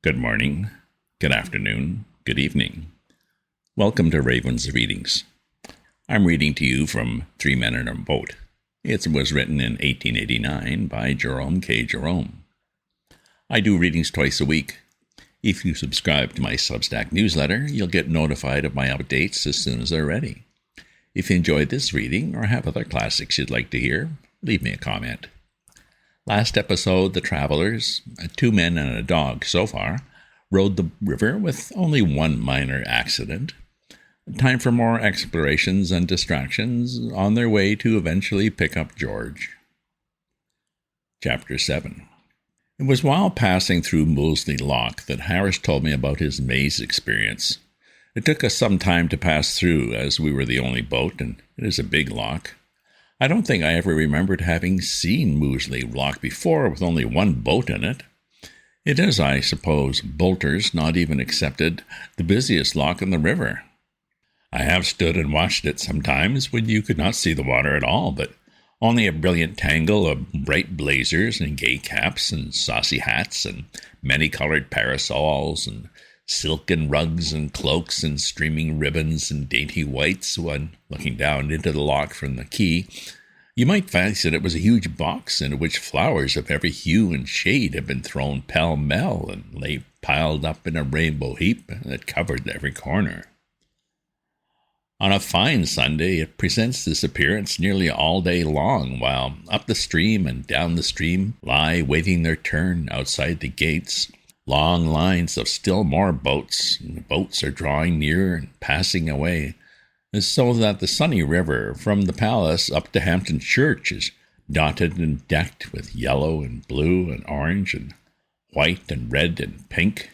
Good morning, good afternoon, good evening. Welcome to Raven's Readings. I'm reading to you from Three Men in a Boat. It was written in 1889 by Jerome K. Jerome. I do readings twice a week. If you subscribe to my Substack newsletter, you'll get notified of my updates as soon as they're ready. If you enjoyed this reading or have other classics you'd like to hear, leave me a comment. Last episode, the travelers, 2 men and a dog so far, rode the river with only one minor accident. Time for more explorations and distractions on their way to eventually pick up George. Chapter 7. It was while passing through Molesley Loch that Harris told me about his maze experience. It took us some time to pass through, as we were the only boat, and it is a big loch. I don't think I ever remembered having seen Molesley Loch before with only one boat in it. It is, I suppose, Bolter's not even excepted, the busiest loch in the river. I have stood and watched it sometimes when you could not see the water at all, but only a brilliant tangle of bright blazers and gay caps and saucy hats and many-colored parasols and silken rugs and cloaks and streaming ribbons and dainty whites. When looking down into the loch from the quay, you might fancy that it was a huge box into which flowers of every hue and shade had been thrown pell-mell and lay piled up in a rainbow heap that covered every corner. On a fine Sunday, it presents this appearance nearly all day long, while up the stream and down the stream lie waiting their turn outside the gates long lines of still more boats, and the boats are drawing near and passing away, so that the sunny river from the palace up to Hampton Church is dotted and decked with yellow and blue and orange and white and red and pink.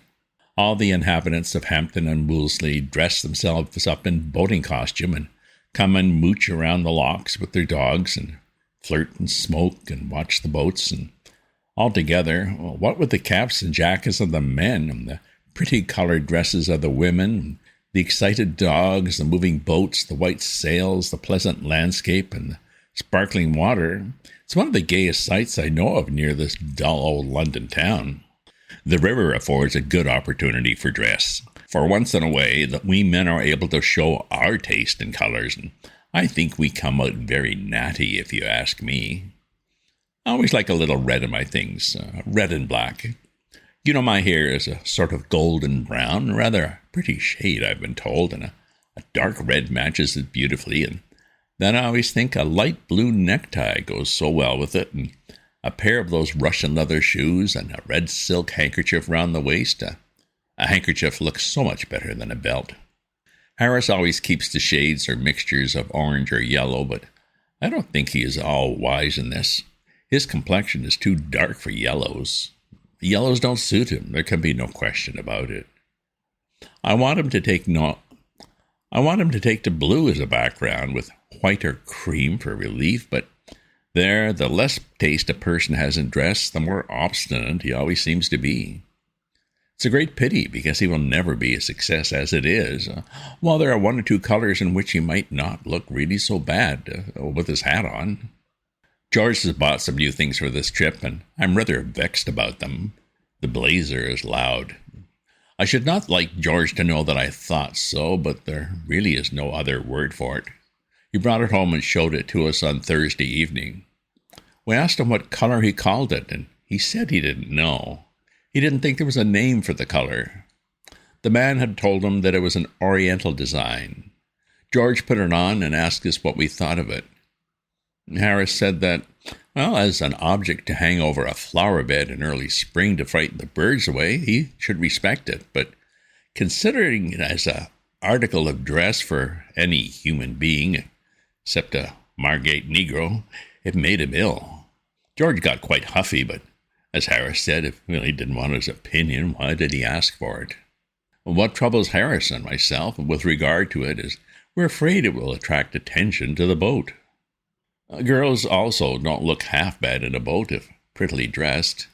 All the inhabitants of Hampton and Molesley dress themselves up in boating costume and come and mooch around the locks with their dogs and flirt and smoke and watch the boats. And altogether, what with the caps and jackets of the men and the pretty colored dresses of the women, the excited dogs, the moving boats, the white sails, the pleasant landscape, and the sparkling water, it's one of the gayest sights I know of near this dull old London town. The river affords a good opportunity for dress. For once in a way, that we men are able to show our taste in colors, and I think we come out very natty, if you ask me. I always like a little red in my things, red and black. You know, my hair is a sort of golden brown, rather a pretty shade, I've been told, and a dark red matches it beautifully, and then I always think a light blue necktie goes so well with it, and a pair of those Russian leather shoes and a red silk handkerchief round the waist. A handkerchief looks so much better than a belt. Harris always keeps the shades or mixtures of orange or yellow, but I don't think he is all wise in this. His complexion is too dark for yellows. The yellows don't suit him. There can be no question about it. I want him to take to blue as a background with white or cream for relief, but there, the less taste a person has in dress, the more obstinate he always seems to be. It's a great pity, because he will never be a success as it is, while there are 1 or 2 colors in which he might not look really so bad with his hat on. George has bought some new things for this trip, and I'm rather vexed about them. The blazer is loud. I should not like George to know that I thought so, but there really is no other word for it. He brought it home and showed it to us on Thursday evening. We asked him what color he called it, and he said he didn't know. He didn't think there was a name for the color. The man had told him that it was an Oriental design. George put it on and asked us what we thought of it. Harris said that, well, as an object to hang over a flower bed in early spring to frighten the birds away, he should respect it, but considering it as an article of dress for any human being, except a Margate Negro, it made him ill. George got quite huffy, but as Harris said, if he really didn't want his opinion, why did he ask for it? What troubles Harris and myself with regard to it is we're afraid it will attract attention to the boat. Girls also don't look half bad in a boat if prettily dressed.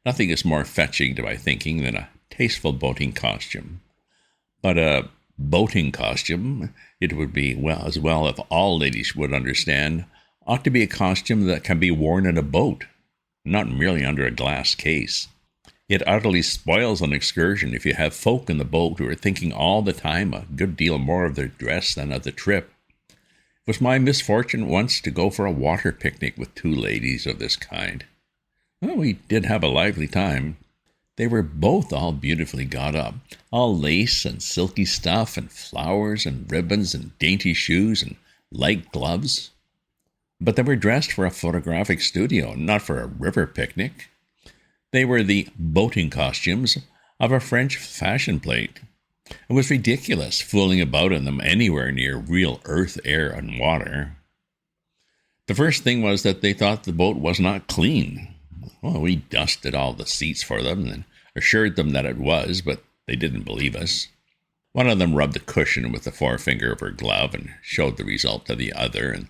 Nothing is more fetching to my thinking than a tasteful boating costume. But a boating costume, it would be as well if all ladies would understand, ought to be a costume that can be worn in a boat, not merely under a glass case. It utterly spoils an excursion if you have folk in the boat who are thinking all the time a good deal more of their dress than of the trip. It was my misfortune once to go for a water picnic with two ladies of this kind. Well, we did have a lively time. They were both all beautifully got up, all lace and silky stuff and flowers and ribbons and dainty shoes and light gloves. But they were dressed for a photographic studio, not for a river picnic. They were the boating costumes of a French fashion plate. It was ridiculous fooling about in them anywhere near real earth, air, and water. The first thing was that they thought the boat was not clean. Well, we dusted all the seats for them and assured them that it was, but they didn't believe us. One of them rubbed the cushion with the forefinger of her glove and showed the result to the other, and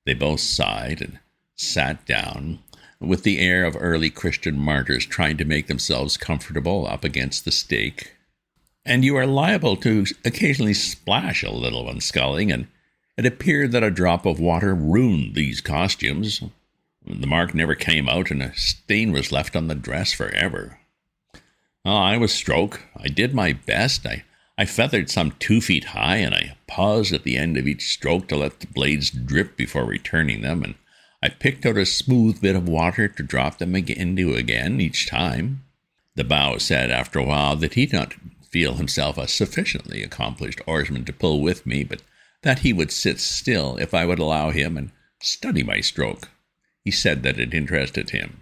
they both sighed and sat down with the air of early Christian martyrs trying to make themselves comfortable up against the stake. And you are liable to occasionally splash a little when sculling, and it appeared that a drop of water ruined these costumes. The mark never came out, and a stain was left on the dress forever. Oh, I was stroke. I did my best. I feathered some 2 feet high, and I paused at the end of each stroke to let the blades drip before returning them, and I picked out a smooth bit of water to drop them into again each time. The bow said after a while that he did not feel himself a sufficiently accomplished oarsman to pull with me, but that he would sit still if I would allow him and study my stroke. He said that it interested him.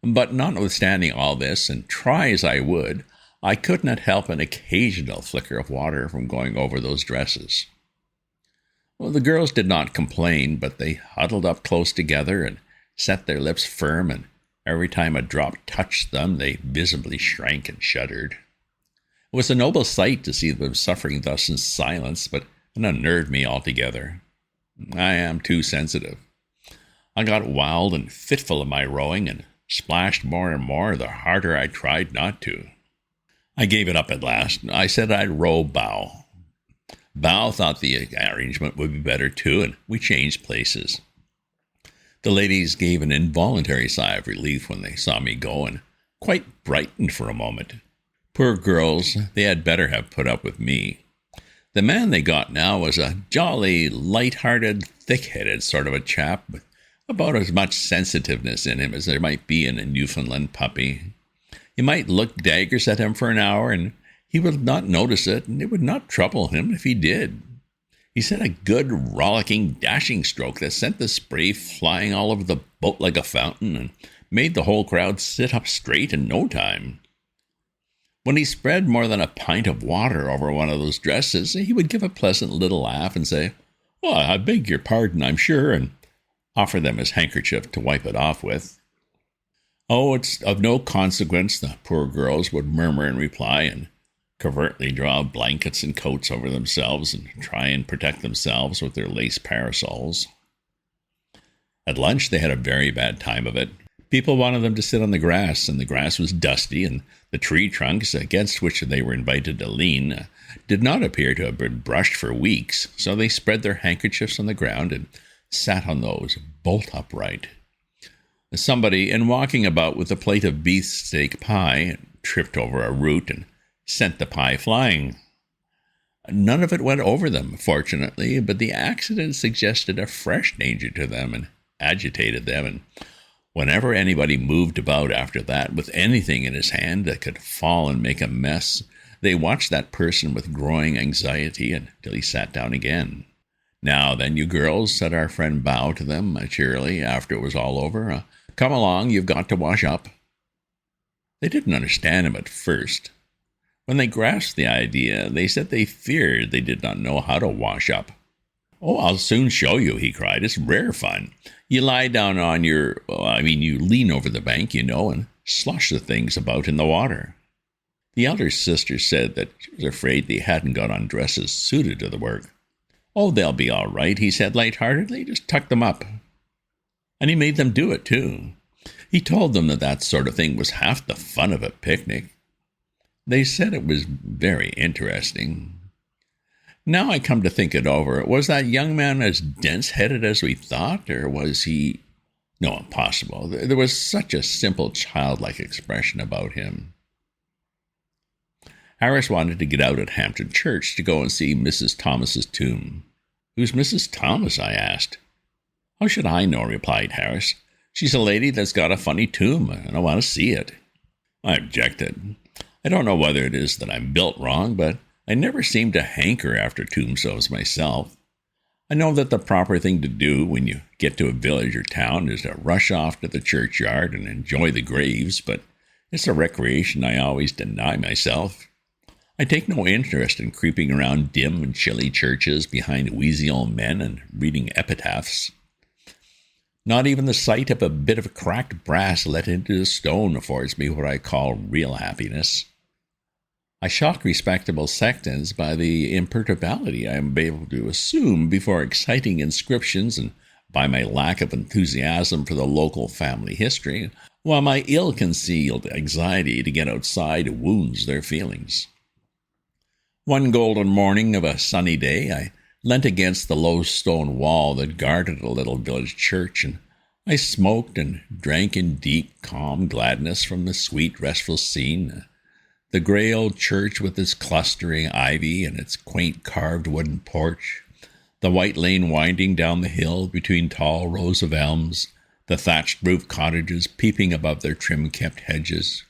But notwithstanding all this, and try as I would, I could not help an occasional flicker of water from going over those dresses. Well, the girls did not complain, but they huddled up close together and set their lips firm, and every time a drop touched them, they visibly shrank and shuddered. It was a noble sight to see them suffering thus in silence, but it unnerved me altogether. I am too sensitive. I got wild and fitful of my rowing, and splashed more and more the harder I tried not to. I gave it up at last. I said I'd row bow. Bow thought the arrangement would be better too, and we changed places. The ladies gave an involuntary sigh of relief when they saw me go, and quite brightened for a moment. Poor girls, they had better have put up with me. The man they got now was a jolly, light-hearted, thick-headed sort of a chap, with about as much sensitiveness in him as there might be in a Newfoundland puppy. You might look daggers at him for an hour, and he would not notice it, and it would not trouble him if he did. He set a good, rollicking, dashing stroke that sent the spray flying all over the boat like a fountain, and made the whole crowd sit up straight in no time. When he spread more than a pint of water over one of those dresses, he would give a pleasant little laugh and say, "Well, I beg your pardon, I'm sure," and offer them his handkerchief to wipe it off with. "Oh, it's of no consequence," the poor girls would murmur in reply, and covertly draw blankets and coats over themselves and try and protect themselves with their lace parasols. At lunch, they had a very bad time of it. People wanted them to sit on the grass, and the grass was dusty, and the tree trunks against which they were invited to lean did not appear to have been brushed for weeks, so they spread their handkerchiefs on the ground and sat on those bolt upright. Somebody, in walking about with a plate of beefsteak pie, tripped over a root and sent the pie flying. None of it went over them, fortunately, but the accident suggested a fresh danger to them and agitated them, and whenever anybody moved about after that with anything in his hand that could fall and make a mess, they watched that person with growing anxiety until he sat down again. "Now then, you girls," said our friend Bow to them cheerily after it was all over, "come along, you've got to wash up." They didn't understand him at first. When they grasped the idea, they said they feared they did not know how to wash up. "Oh, I'll soon show you," he cried. "It's rare fun. You lie down on you lean over the bank, and slush the things about in the water." The elder sister said that she was afraid they hadn't got on dresses suited to the work. "Oh, they'll be all right," he said light-heartedly. "Just tuck them up." And he made them do it, too. He told them that sort of thing was half the fun of a picnic. They said it was very interesting. Now I come to think it over, was that young man as dense-headed as we thought, or was he... No, impossible. There was such a simple, childlike expression about him. Harris wanted to get out at Hampton Church to go and see Mrs. Thomas's tomb. "Who's Mrs. Thomas?" I asked. "How should I know?" replied Harris. "She's a lady that's got a funny tomb, and I want to see it." I objected. I don't know whether it is that I'm built wrong, but I never seem to hanker after tombstones myself. I know that the proper thing to do when you get to a village or town is to rush off to the churchyard and enjoy the graves, but it's a recreation I always deny myself. I take no interest in creeping around dim and chilly churches behind wheezy old men and reading epitaphs. Not even the sight of a bit of cracked brass let into the stone affords me what I call real happiness. I shock respectable sectants by the imperturbability I am able to assume before exciting inscriptions and by my lack of enthusiasm for the local family history, while my ill-concealed anxiety to get outside wounds their feelings. One golden morning of a sunny day, I leant against the low stone wall that guarded a little village church, and I smoked and drank in deep, calm gladness from the sweet, restful scene. The grey old church with its clustering ivy and its quaint carved wooden porch, the white lane winding down the hill between tall rows of elms, the thatched roof cottages peeping above their trim-kept hedges,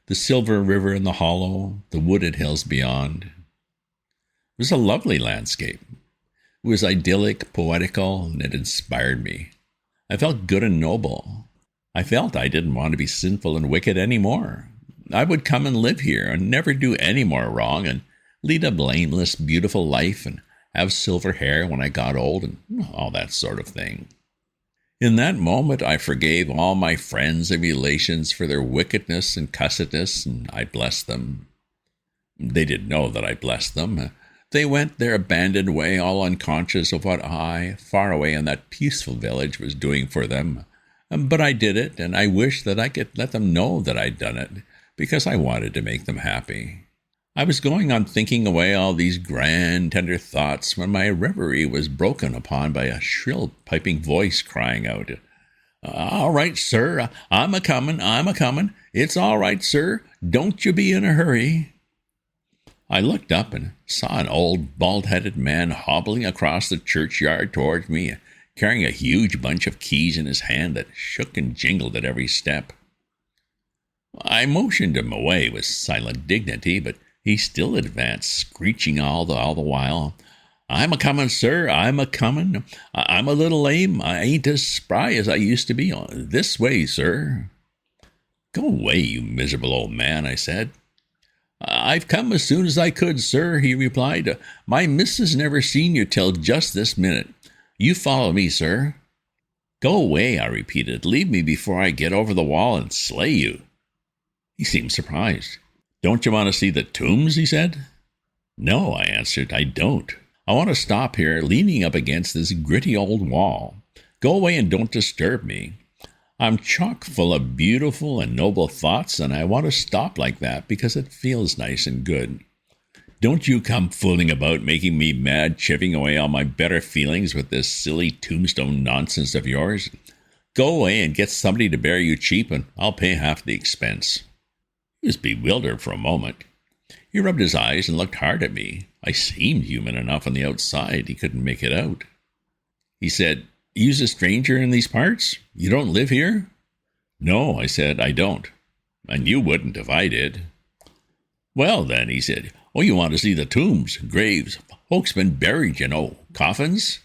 the silver river in the hollow, the wooded hills beyond. It was a lovely landscape. It was idyllic, poetical, and it inspired me. I felt good and noble. I felt I didn't want to be sinful and wicked any more. I would come and live here and never do any more wrong and lead a blameless, beautiful life and have silver hair when I got old and all that sort of thing. In that moment, I forgave all my friends and relations for their wickedness and cussedness, and I blessed them. They didn't know that I blessed them. They went their abandoned way, all unconscious of what I, far away in that peaceful village, was doing for them. But I did it, and I wished that I could let them know that I'd done it, because I wanted to make them happy. I was going on thinking away all these grand, tender thoughts when my reverie was broken upon by a shrill, piping voice crying out, "All right, sir, I'm a-comin'. It's all right, sir. Don't you be in a hurry." I looked up and saw an old, bald-headed man hobbling across the churchyard towards me, carrying a huge bunch of keys in his hand that shook and jingled at every step. I motioned him away with silent dignity, but he still advanced, screeching all the while, "I'm a-comin', sir, I'm a-comin'. I'm a little lame. I ain't as spry as I used to be. This way, sir." "Go away, you miserable old man," I said. "I've come as soon as I could, sir," he replied. "My missus never seen you till just this minute. You follow me, sir." "Go away," I repeated. "Leave me before I get over the wall and slay you." He seemed surprised. "Don't you want to see the tombs?" he said. "No," I answered, "I don't. I want to stop here, leaning up against this gritty old wall. Go away and don't disturb me. I'm chock full of beautiful and noble thoughts, and I want to stop like that because it feels nice and good. Don't you come fooling about, making me mad, chipping away all my better feelings with this silly tombstone nonsense of yours. Go away and get somebody to bury you cheap, and I'll pay half the expense." He was bewildered for a moment. He rubbed his eyes and looked hard at me. I seemed human enough on the outside. He couldn't make it out. He said, "You's a stranger in these parts? You don't live here?" "No," I said, "I don't. And you wouldn't if I did." "Well, then," he said, "you want to see the tombs, graves, folks been buried, you know, coffins?"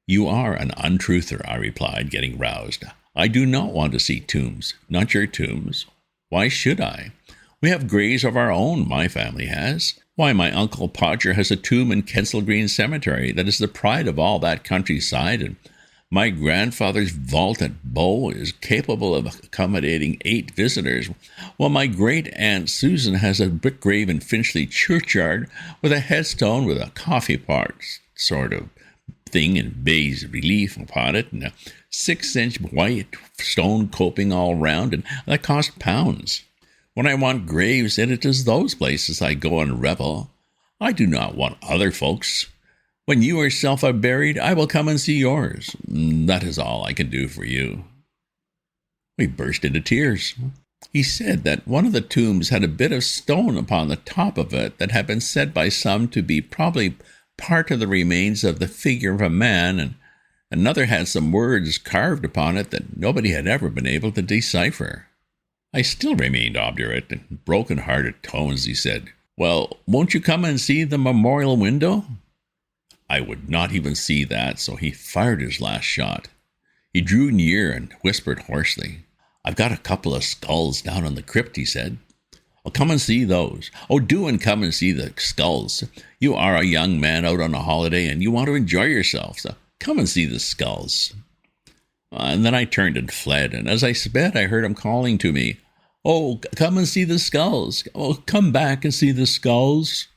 "You are an untruther," I replied, getting roused. "I do not want to see tombs, not your tombs. Why should I? We have graves of our own, my family has. Why, my Uncle Podger has a tomb in Kensal Green Cemetery that is the pride of all that countryside, and my grandfather's vault at Bow is capable of accommodating 8 visitors, while my great-aunt Susan has a brick grave in Finchley Churchyard with a headstone with a coffee pot sort of thing in bas relief upon it, and a 6-inch white stone coping all round, and that cost pounds. When I want graves, it is those places I go and revel. I do not want other folks. When you yourself are buried, I will come and see yours. That is all I can do for you." We burst into tears. He said that one of the tombs had a bit of stone upon the top of it that had been said by some to be probably part of the remains of the figure of a man, and another had some words carved upon it that nobody had ever been able to decipher. I still remained obdurate. In broken-hearted tones he said, "Well, won't you come and see the memorial window?" I would not even see that, so he fired his last shot. He drew near and whispered hoarsely, "I've got a couple of skulls down in the crypt," he said. "I'll come and see those. Oh, do and come and see the skulls. You are a young man out on a holiday and you want to enjoy yourself, so come and see the skulls." And then I turned and fled, and as I sped, I heard him calling to me, "Oh, come and see the skulls. Oh, come back and see the skulls."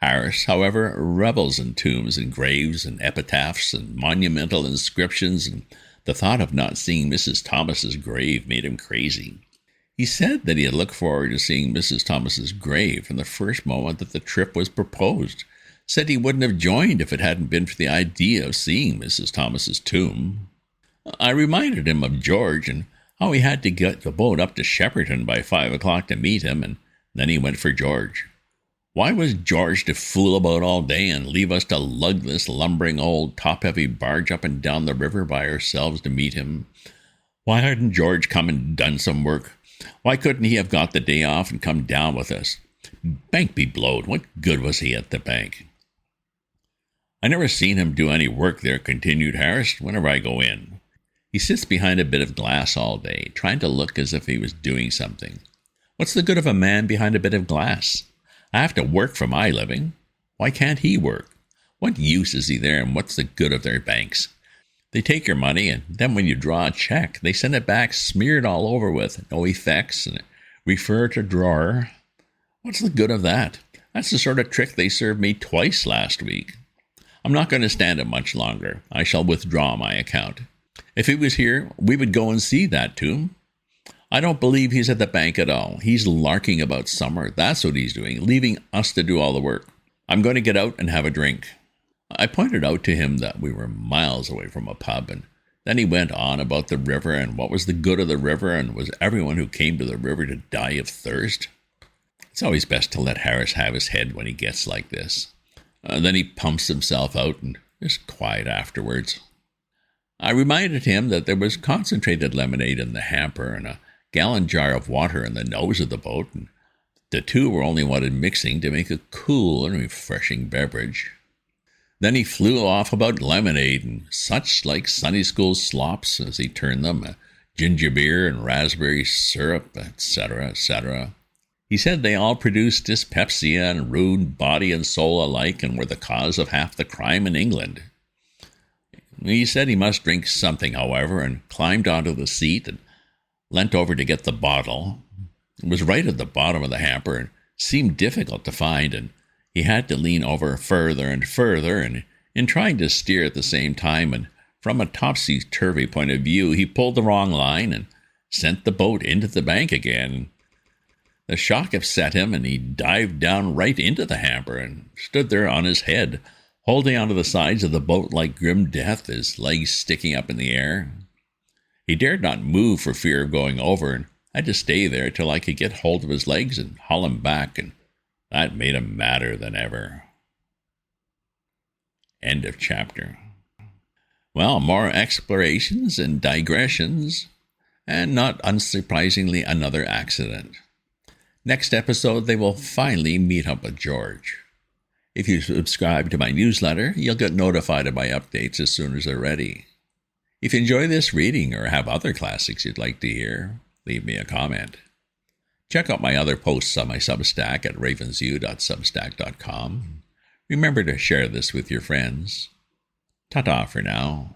Harris, however, revels in tombs and graves and epitaphs and monumental inscriptions, and the thought of not seeing Mrs. Thomas's grave made him crazy. He said that he had looked forward to seeing Mrs. Thomas's grave from the first moment that the trip was proposed. Said he wouldn't have joined if it hadn't been for the idea of seeing Mrs. Thomas's tomb. I reminded him of George and how he had to get the boat up to Shepperton by 5 o'clock to meet him, and then he went for George. Why was George to fool about all day and leave us to lug this lumbering old top-heavy barge up and down the river by ourselves to meet him? Why hadn't George come and done some work? Why couldn't he have got the day off and come down with us? Bank be blowed, what good was he at the bank? "I never seen him do any work there," continued Harris, "whenever I go in. He sits behind a bit of glass all day, trying to look as if he was doing something. What's the good of a man behind a bit of glass? I have to work for my living. Why can't he work? What use is he there, and what's the good of their banks? They take your money, and then when you draw a check, they send it back smeared all over with no effects and refer to drawer. What's the good of that? That's the sort of trick they served me twice last week. I'm not going to stand it much longer. I shall withdraw my account. If he was here, we would go and see that tomb. I don't believe he's at the bank at all. He's larking about somewhere. That's what he's doing, leaving us to do all the work. I'm going to get out and have a drink." I pointed out to him that we were miles away from a pub, and then he went on about the river and what was the good of the river, and was everyone who came to the river to die of thirst. It's always best to let Harris have his head when he gets like this. Then he pumps himself out and is quiet afterwards. I reminded him that there was concentrated lemonade in the hamper and a gallon jar of water in the nose of the boat, and the two were only wanted mixing to make a cool and refreshing beverage. Then he flew off about lemonade and such like Sunday school slops, as he turned them, ginger beer and raspberry syrup, etc., etc. He said they all produced dyspepsia and ruined body and soul alike, and were the cause of half the crime in England. He said he must drink something, however, and climbed onto the seat and leant over to get the bottle. It was right at the bottom of the hamper and seemed difficult to find, and he had to lean over further and further, and in trying to steer at the same time, and from a topsy-turvy point of view, he pulled the wrong line and sent the boat into the bank again. The shock upset him, and he dived down right into the hamper and stood there on his head, holding onto the sides of the boat like grim death, his legs sticking up in the air. He dared not move for fear of going over, and had to stay there till I could get hold of his legs and haul him back, and that made him madder than ever. End of chapter. Well, more explorations and digressions, and not unsurprisingly another accident. Next episode, they will finally meet up with George. If you subscribe to my newsletter, you'll get notified of my updates as soon as they're ready. If you enjoy this reading or have other classics you'd like to hear, leave me a comment. Check out my other posts on my Substack at ravensview.substack.com. Remember to share this with your friends. Ta-ta for now.